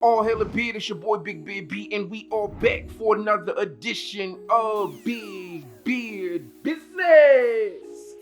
All hail a beard, it's your boy Big Beard B, and we are back for another edition of Big Beard Business.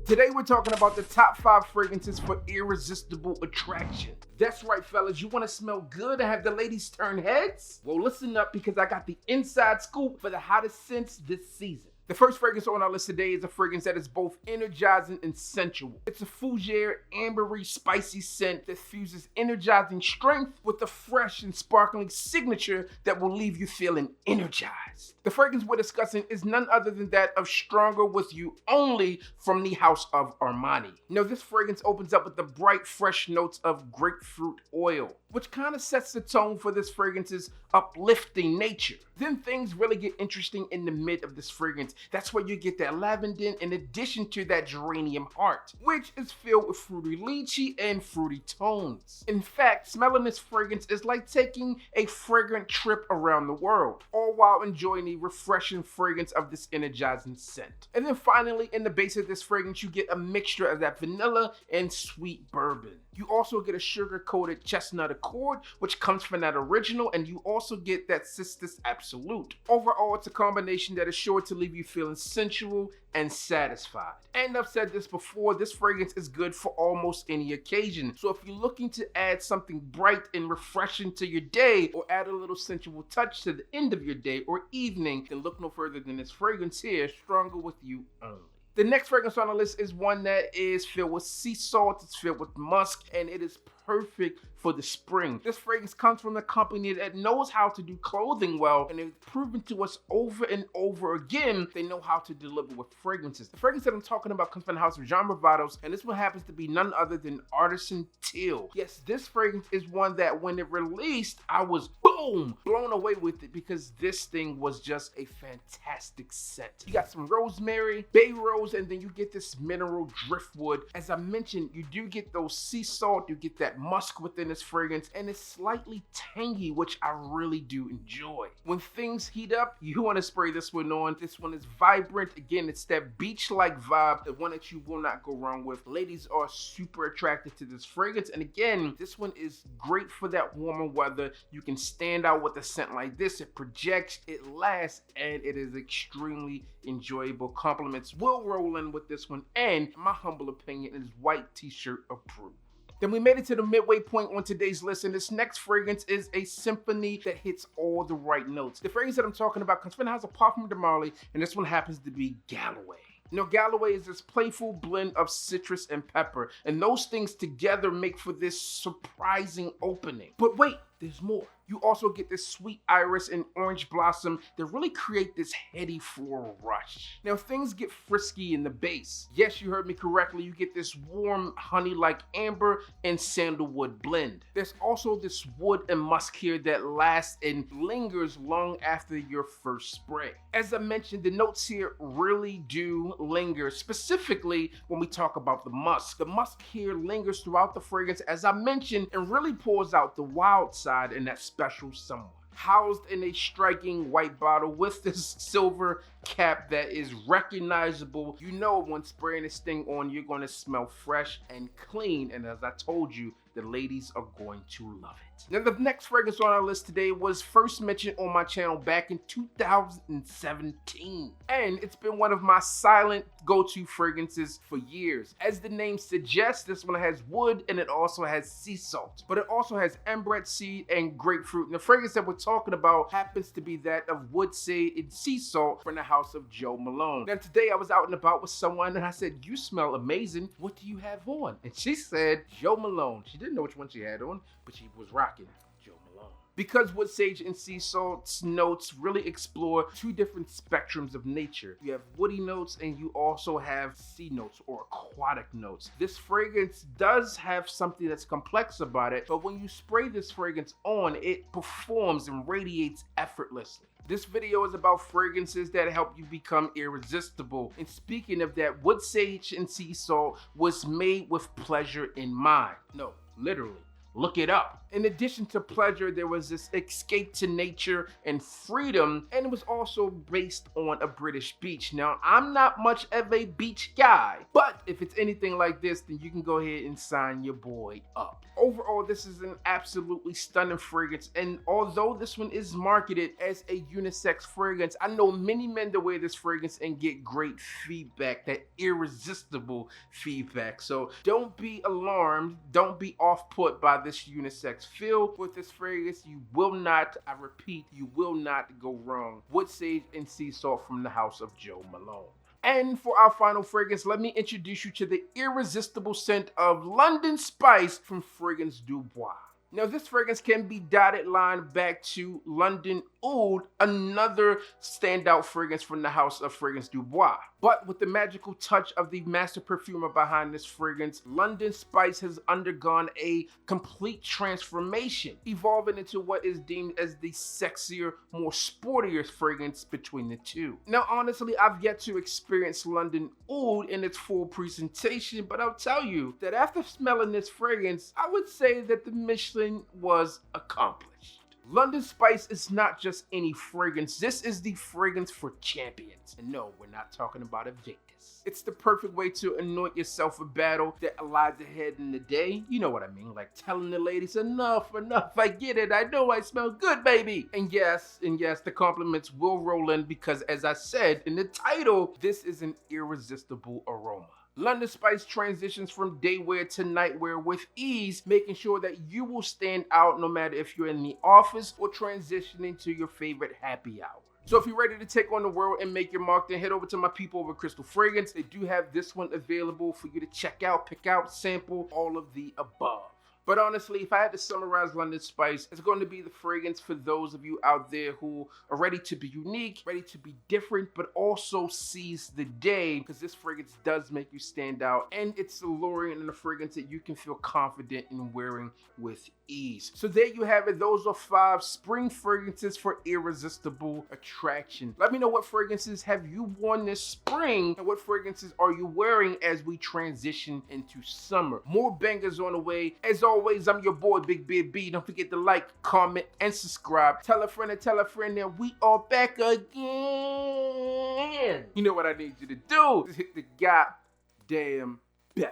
Today we're talking about the top 5 fragrances for irresistible attraction. That's right, fellas, you want to smell good and have the ladies turn heads? Well, listen up because I got the inside scoop for the hottest scents this season. The first fragrance on our list today is a fragrance that is both energizing and sensual. It's a fougere, ambery, spicy scent that fuses energizing strength with a fresh and sparkling signature that will leave you feeling energized. The fragrance we're discussing is none other than that of Stronger With You, only from the house of Armani. Now, this fragrance opens up with the bright, fresh notes of grapefruit oil, which kind of sets the tone for this fragrance's uplifting nature. Then things really get interesting in the mid of this fragrance. That's where you get that lavender in addition to that geranium heart, which is filled with fruity lychee and fruity tones. In fact, smelling this fragrance is like taking a fragrant trip around the world, all while enjoying the refreshing fragrance of this energizing scent. And then finally, in the base of this fragrance, you get a mixture of that vanilla and sweet bourbon. You also get a sugar-coated chestnut accord, which comes from that original, and you also get that Cistus Absolute. Overall, it's a combination that is sure to leave you feeling sensual and satisfied. And I've said this before, this fragrance is good for almost any occasion. So if you're looking to add something bright and refreshing to your day, or add a little sensual touch to the end of your day or evening, then look no further than this fragrance here, Stronger With You only. The next fragrance on the list is one that is filled with sea salt, it's filled with musk, and it is perfect for the spring. This fragrance comes from a company that knows how to do clothing well, and they've proven to us over and over again they know how to deliver with fragrances. The fragrance that I'm talking about comes from the house of Jean Bravados, and this one happens to be none other than Artisan Teal. Yes, this fragrance is one that when it released, I was boom, blown away with it because this thing was just a fantastic scent. You got some rosemary, bay rose, and then you get this mineral driftwood. As I mentioned, you do get those sea salt, you get that musk within this fragrance, and it's slightly tangy, which I really do enjoy. When things heat up, you want to spray this one on. This one is vibrant. Again, it's that beach-like vibe, the one that you will not go wrong with. Ladies are super attracted to this fragrance, and again, this one is great for that warmer weather. You can stand out with a scent like this. It projects, it lasts, and it is extremely enjoyable. Compliments will roll in with this one, and in my humble opinion, it is white t-shirt approved. Then we made it to the midway point on today's list, and this next fragrance is a symphony that hits all the right notes. The fragrance that I'm talking about comes from the house of Parfum de Marly, and this one happens to be Galloway. Now, Galloway is this playful blend of citrus and pepper, and those things together make for this surprising opening. But wait, there's more. You also get this sweet iris and orange blossom that really create this heady floral rush. Now, things get frisky in the base. Yes, you heard me correctly. You get this warm honey-like amber and sandalwood blend. There's also this wood and musk here that lasts and lingers long after your first spray. As I mentioned, the notes here really do linger, specifically when we talk about the musk. The musk here lingers throughout the fragrance, as I mentioned, and really pours out the wild side and that special someone. Housed in a striking white bottle with this silver cap that is recognizable. You know when spraying this thing on, you're going to smell fresh and clean, and as I told you, the ladies are going to love it. Now, the next fragrance on our list today was first mentioned on my channel back in 2017, and it's been one of my silent go-to fragrances for years. As the name suggests, this one has wood and it also has sea salt, but it also has ambrette seed and grapefruit. And the fragrance that we're talking about happens to be that of wood sage and sea salt from the house of Jo Malone. Now, today I was out and about with someone and I said, "You smell amazing. What do you have on?" And she said, "Jo Malone." She didn't know which one she had on, but she was rocking Jo Malone. Because wood sage and sea salt's notes really explore two different spectrums of nature. You have woody notes and you also have sea notes or aquatic notes. This fragrance does have something that's complex about it, but when you spray this fragrance on, it performs and radiates effortlessly. This video is about fragrances that help you become irresistible. And speaking of that, wood sage and sea salt was made with pleasure in mind. No, literally. Look it up. In addition to pleasure, there was this escape to nature and freedom, and it was also based on a British beach. Now, I'm not much of a beach guy, but if it's anything like this, then you can go ahead and sign your boy up. Overall, this is an absolutely stunning fragrance, and although this one is marketed as a unisex fragrance, I know many men that wear this fragrance and get great feedback, that irresistible feedback. So don't be alarmed, don't be off-put by this unisex feel. With this fragrance, you will not, I repeat, you will not go wrong. Wood sage and sea salt from the house of Joe Malone. And for our final fragrance, let me introduce you to the irresistible scent of London Spice from Fragrance Du Bois. Now, this fragrance can be dotted line back to London Oud, another standout fragrance from the house of Fragrance Du Bois. But with the magical touch of the master perfumer behind this fragrance, London Spice has undergone a complete transformation, evolving into what is deemed as the sexier, more sportier fragrance between the two. Now, honestly, I've yet to experience London Oud in its full presentation, but I'll tell you that after smelling this fragrance, I would say that the mission was accomplished. London Spice is not just any fragrance. This is the fragrance for champions. And no, we're not talking about a Victus. It's the perfect way to anoint yourself a battle that lies ahead in the day. You know what I mean, like telling the ladies, enough, I get it, I know I smell good, baby. And yes, the compliments will roll in because, as I said in the title, this is an irresistible aroma. London Spice transitions from day wear to night wear with ease, making sure that you will stand out no matter if you're in the office or transitioning to your favorite happy hour. So if you're ready to take on the world and make your mark, then head over to my people over Crystal Fragrance. They do have this one available for you to check out, pick out, sample, all of the above. But honestly, if I had to summarize London Spice, it's going to be the fragrance for those of you out there who are ready to be unique, ready to be different, but also seize the day, because this fragrance does make you stand out, and it's alluring and a fragrance that you can feel confident in wearing with ease. So there you have it. Those are 5 spring fragrances for irresistible attraction. Let me know what fragrances have you worn this spring, and what fragrances are you wearing as we transition into summer. More bangers on the way. As always, I'm your boy, Big Beard B. Don't forget to like, comment, and subscribe. Tell a friend that we are back again. You know what I need you to do? Just hit the goddamn bell.